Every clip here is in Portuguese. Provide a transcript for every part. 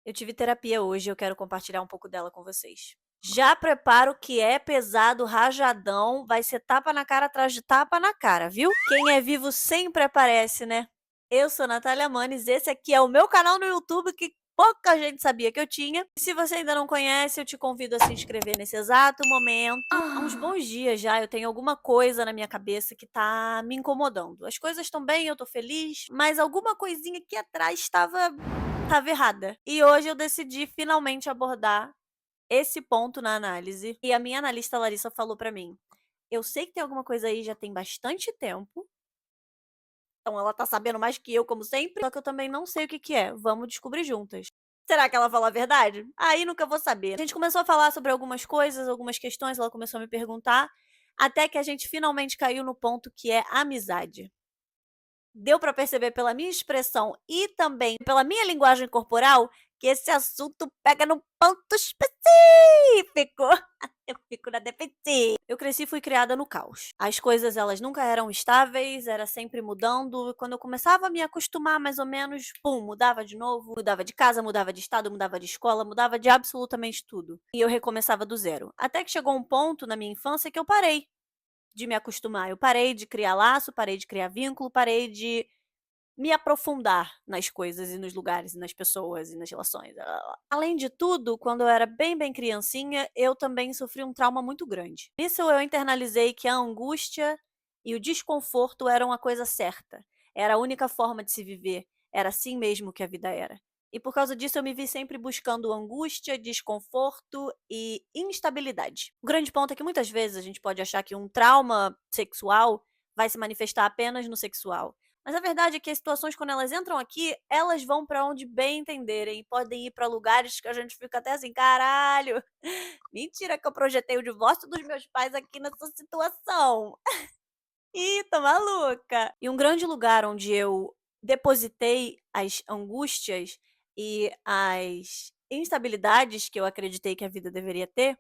Eu tive terapia hoje e eu quero compartilhar um pouco dela com vocês. Já preparo que é pesado, rajadão, vai ser tapa na cara atrás de tapa na cara, viu? Quem é vivo sempre aparece, né? Eu sou Natália Manes, esse aqui é o meu canal no YouTube que pouca gente sabia que eu tinha. E se você ainda não conhece, eu te convido a se inscrever nesse exato momento. Há uns bons dias já eu tenho alguma coisa na minha cabeça que tá me incomodando. As coisas estão bem, eu tô feliz, mas alguma coisinha aqui atrás estava errada. E hoje eu decidi finalmente abordar esse ponto na análise. E a minha analista Larissa falou pra mim: "Eu sei que tem alguma coisa aí já tem bastante tempo, então ela tá sabendo mais que eu, como sempre, só que eu também não sei o que que é. Vamos descobrir juntas." Será que ela falou a verdade? Aí nunca vou saber. A gente começou a falar sobre algumas coisas, algumas questões, ela começou a me perguntar, até que a gente finalmente caiu no ponto que é amizade. Deu pra perceber pela minha expressão e também pela minha linguagem corporal que esse assunto pega num ponto específico. Eu fico na defensiva. Eu cresci e fui criada no caos. As coisas elas nunca eram estáveis, era sempre mudando. E quando eu começava a me acostumar mais ou menos, pum, mudava de novo, mudava de casa, mudava de estado, mudava de escola, mudava de absolutamente tudo. E eu recomeçava do zero. Até que chegou um ponto na minha infância que eu parei de me acostumar. Eu parei de criar laço, parei de criar vínculo, parei de me aprofundar nas coisas e nos lugares e nas pessoas e nas relações. Além de tudo, quando eu era bem, bem criancinha, eu também sofri um trauma muito grande. Nisso eu internalizei que a angústia e o desconforto eram a coisa certa. Era a única forma de se viver. Era assim mesmo que a vida era. E por causa disso eu me vi sempre buscando angústia, desconforto e instabilidade. O grande ponto é que muitas vezes a gente pode achar que um trauma sexual vai se manifestar apenas no sexual. Mas a verdade é que as situações, quando elas entram aqui, elas vão pra onde bem entenderem e podem ir pra lugares que a gente fica até assim: "Caralho, mentira que eu projetei o divórcio dos meus pais aqui nessa situação. Ih, tô maluca". E um grande lugar onde eu depositei as angústias e as instabilidades que eu acreditei que a vida deveria ter,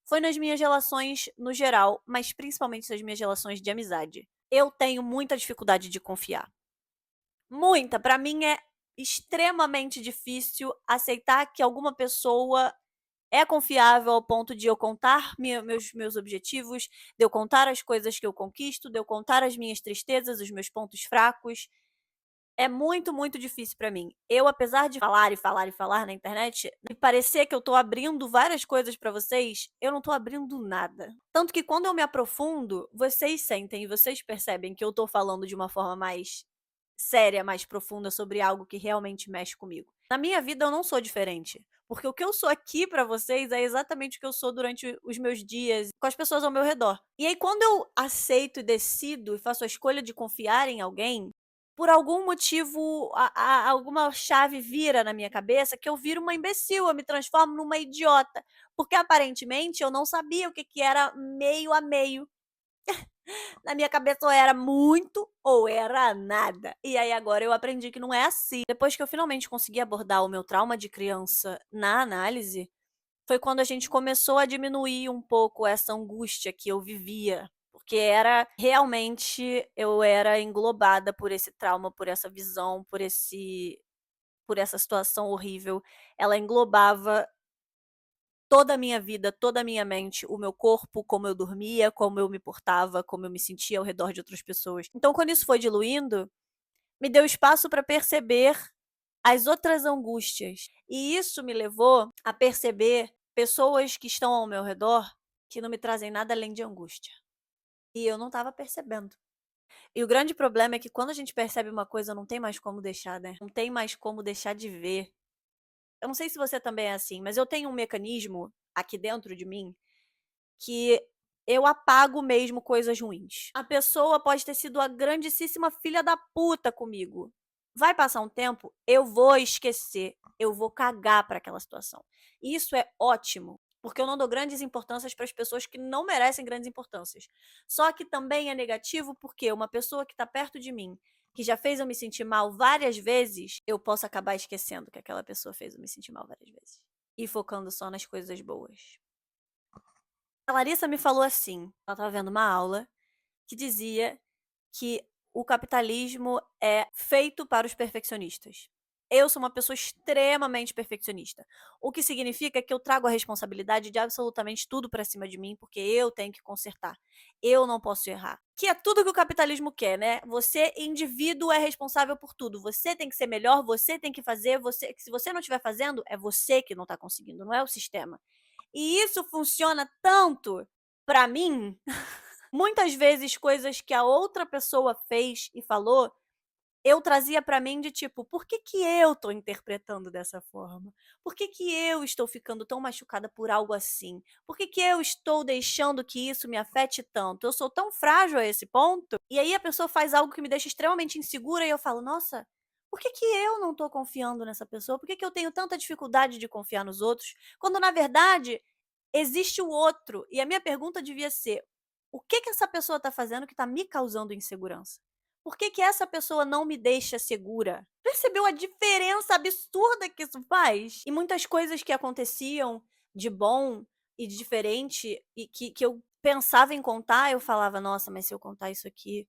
foi nas minhas relações no geral, mas principalmente nas minhas relações de amizade. Eu tenho muita dificuldade de confiar. Muita. Pra mim é extremamente difícil aceitar que alguma pessoa é confiável ao ponto de eu contar meus objetivos, de eu contar as coisas que eu conquisto, de eu contar as minhas tristezas, os meus pontos fracos. É muito, muito difícil pra mim. Eu, apesar de falar e falar e falar na internet, e parecer que eu tô abrindo várias coisas pra vocês, eu não tô abrindo nada. Tanto que quando eu me aprofundo, vocês sentem e vocês percebem que eu tô falando de uma forma mais séria, mais profunda sobre algo que realmente mexe comigo. Na minha vida eu não sou diferente, porque o que eu sou aqui pra vocês é exatamente o que eu sou durante os meus dias com as pessoas ao meu redor. E aí quando eu aceito e decido e faço a escolha de confiar em alguém, por algum motivo alguma chave vira na minha cabeça que eu viro uma imbecil, eu me transformo numa idiota, porque aparentemente eu não sabia o que que era meio a meio. Na minha cabeça ou era muito ou era nada. E aí agora eu aprendi que não é assim. Depois que eu finalmente consegui abordar o meu trauma de criança na análise, foi quando a gente começou a diminuir um pouco essa angústia que eu vivia. Porque era realmente eu era englobada por esse trauma, por essa visão, por essa situação horrível. Ela englobava toda a minha vida, toda a minha mente, o meu corpo, como eu dormia, como eu me portava, como eu me sentia ao redor de outras pessoas. Então, quando isso foi diluindo, me deu espaço para perceber as outras angústias. E isso me levou a perceber pessoas que estão ao meu redor que não me trazem nada além de angústia. E eu não estava percebendo. E o grande problema é que quando a gente percebe uma coisa, não tem mais como deixar, né? Não tem mais como deixar de ver. Eu não sei se você também é assim, mas eu tenho um mecanismo aqui dentro de mim que eu apago mesmo coisas ruins. A pessoa pode ter sido a grandíssima filha da puta comigo. Vai passar um tempo, eu vou esquecer, eu vou cagar pra aquela situação. E isso é ótimo, porque eu não dou grandes importâncias para as pessoas que não merecem grandes importâncias. Só que também é negativo porque uma pessoa que tá perto de mim, que já fez eu me sentir mal várias vezes, eu posso acabar esquecendo que aquela pessoa fez eu me sentir mal várias vezes. E focando só nas coisas boas. A Larissa me falou assim, ela estava vendo uma aula que dizia que o capitalismo é feito para os perfeccionistas. Eu sou uma pessoa extremamente perfeccionista, o que significa que eu trago a responsabilidade de absolutamente tudo pra cima de mim, porque eu tenho que consertar. Eu não posso errar. Que é tudo que o capitalismo quer, né? Você, indivíduo, é responsável por tudo. Você tem que ser melhor, você tem que fazer, se você não estiver fazendo, é você que não tá conseguindo, não é o sistema. E isso funciona tanto pra mim, muitas vezes coisas que a outra pessoa fez e falou eu trazia pra mim de tipo: "Por que que eu tô interpretando dessa forma? Por que que eu estou ficando tão machucada por algo assim? Por que que eu estou deixando que isso me afete tanto? Eu sou tão frágil a esse ponto?". E aí a pessoa faz algo que me deixa extremamente insegura e eu falo: "Nossa, por que que eu não tô confiando nessa pessoa? Por que que eu tenho tanta dificuldade de confiar nos outros?". Quando na verdade, existe o outro. E a minha pergunta devia ser: "O que que essa pessoa tá fazendo que tá me causando insegurança?". Por que que essa pessoa não me deixa segura? Percebeu a diferença absurda que isso faz? E muitas coisas que aconteciam de bom e de diferente e que eu pensava em contar, eu falava: "Nossa, mas se eu contar isso aqui,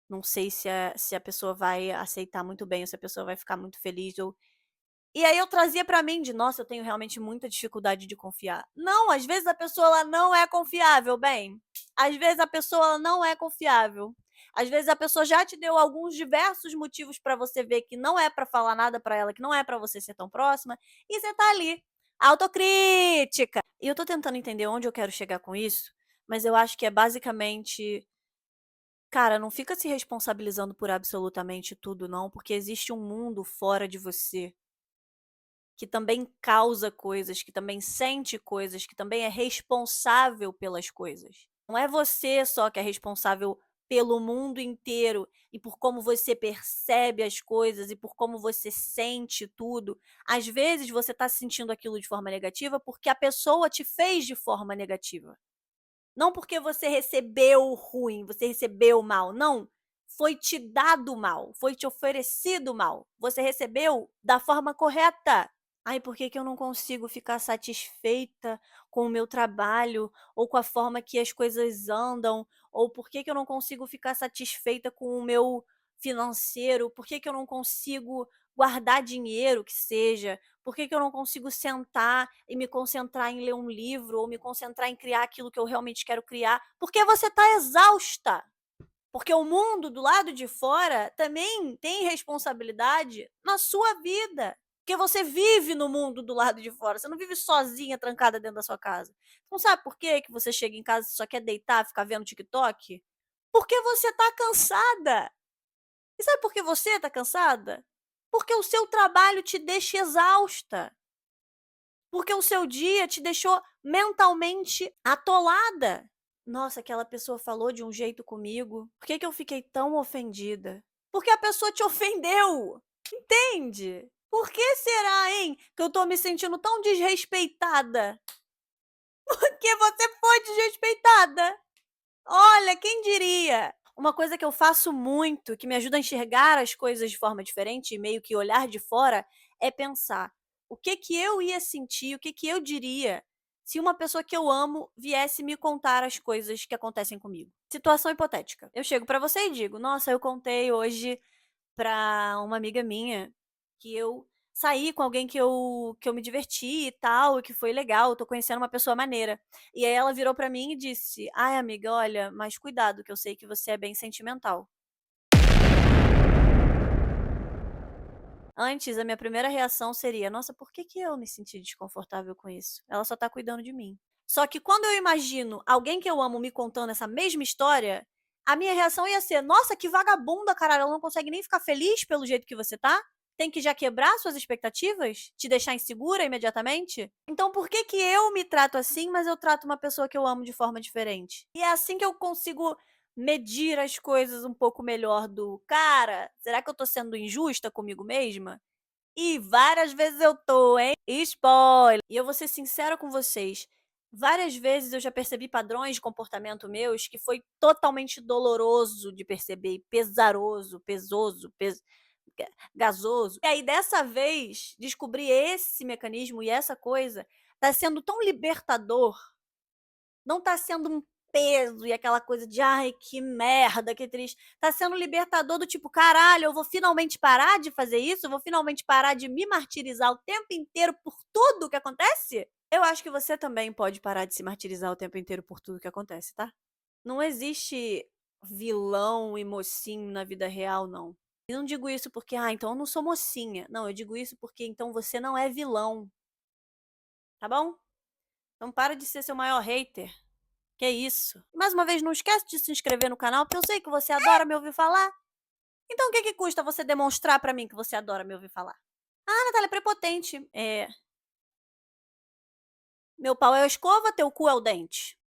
não sei se a pessoa vai aceitar muito bem ou se a pessoa vai ficar muito feliz ou". E aí eu trazia pra mim de: "Nossa, eu tenho realmente muita dificuldade de confiar". Não, às vezes a pessoa ela não é confiável, bem. Às vezes a pessoa ela não é confiável. Às vezes a pessoa já te deu alguns diversos motivos pra você ver que não é pra falar nada pra ela, que não é pra você ser tão próxima, e você tá ali, autocrítica. E eu tô tentando entender onde eu quero chegar com isso, mas eu acho que é basicamente, cara, não fica se responsabilizando por absolutamente tudo não, porque existe um mundo fora de você que também causa coisas, que também sente coisas, que também é responsável pelas coisas. Não é você só que é responsável pelo mundo inteiro e por como você percebe as coisas e por como você sente tudo. Às vezes você está sentindo aquilo de forma negativa porque a pessoa te fez de forma negativa. Não porque você recebeu o ruim, você recebeu o mal, não. Foi te dado mal, foi te oferecido mal. Você recebeu da forma correta. Ai, por que que eu não consigo ficar satisfeita com o meu trabalho, ou com a forma que as coisas andam, ou por que que eu não consigo ficar satisfeita com o meu financeiro, por que que eu não consigo guardar dinheiro que seja, por que que eu não consigo sentar e me concentrar em ler um livro, ou me concentrar em criar aquilo que eu realmente quero criar, porque você está exausta. Porque o mundo do lado de fora também tem responsabilidade na sua vida. Porque você vive no mundo do lado de fora, você não vive sozinha, trancada dentro da sua casa. Não sabe por quê que você chega em casa e só quer deitar, ficar vendo TikTok? Porque você tá cansada. E sabe por que você tá cansada? Porque o seu trabalho te deixa exausta. Porque o seu dia te deixou mentalmente atolada. Nossa, aquela pessoa falou de um jeito comigo, por que que eu fiquei tão ofendida? Porque a pessoa te ofendeu, entende? Por que será, hein, que eu tô me sentindo tão desrespeitada? Porque você foi desrespeitada. Olha, quem diria? Uma coisa que eu faço muito, que me ajuda a enxergar as coisas de forma diferente, meio que olhar de fora, é pensar: o que que eu ia sentir, o que que eu diria se uma pessoa que eu amo viesse me contar as coisas que acontecem comigo. Situação hipotética. Eu chego pra você e digo: "Nossa, eu contei hoje pra uma amiga minha que eu saí com alguém que eu me diverti e tal, e que foi legal, eu tô conhecendo uma pessoa maneira". E aí ela virou pra mim e disse: "Ai amiga, olha, mas cuidado que eu sei que você é bem sentimental". Antes, a minha primeira reação seria: "Nossa, por que que eu me senti desconfortável com isso? Ela só tá cuidando de mim". Só que quando eu imagino alguém que eu amo me contando essa mesma história, a minha reação ia ser: "Nossa, que vagabunda, caralho, ela não consegue nem ficar feliz pelo jeito que você tá? Tem que já quebrar suas expectativas? Te deixar insegura imediatamente? Então por que que eu me trato assim, mas eu trato uma pessoa que eu amo de forma diferente?". E é assim que eu consigo medir as coisas um pouco melhor do: "Cara, será que eu tô sendo injusta comigo mesma?". E várias vezes eu tô, hein. Spoiler. E eu vou ser sincera com vocês, várias vezes eu já percebi padrões de comportamento meus que foi totalmente doloroso de perceber, pesaroso, pesoso, gasoso. E aí dessa vez, descobri esse mecanismo e essa coisa tá sendo tão libertador, não tá sendo peso e aquela coisa de: "Ai, que merda, que triste". Tá sendo libertador do tipo: "Caralho, eu vou finalmente parar de fazer isso? Eu vou finalmente parar de me martirizar o tempo inteiro por tudo que acontece?". Eu acho que você também pode parar de se martirizar o tempo inteiro por tudo que acontece, tá? Não existe vilão e mocinho na vida real, não. E não digo isso porque: "Ah, então eu não sou mocinha". Não, eu digo isso porque então você não é vilão, tá bom? Então para de ser seu maior hater. Que isso. Mais uma vez, não esquece de se inscrever no canal, porque eu sei que você adora me ouvir falar. Então o que que custa você demonstrar pra mim que você adora me ouvir falar? "Ah, Natália é prepotente". É, meu pau é a escova, teu cu é o dente.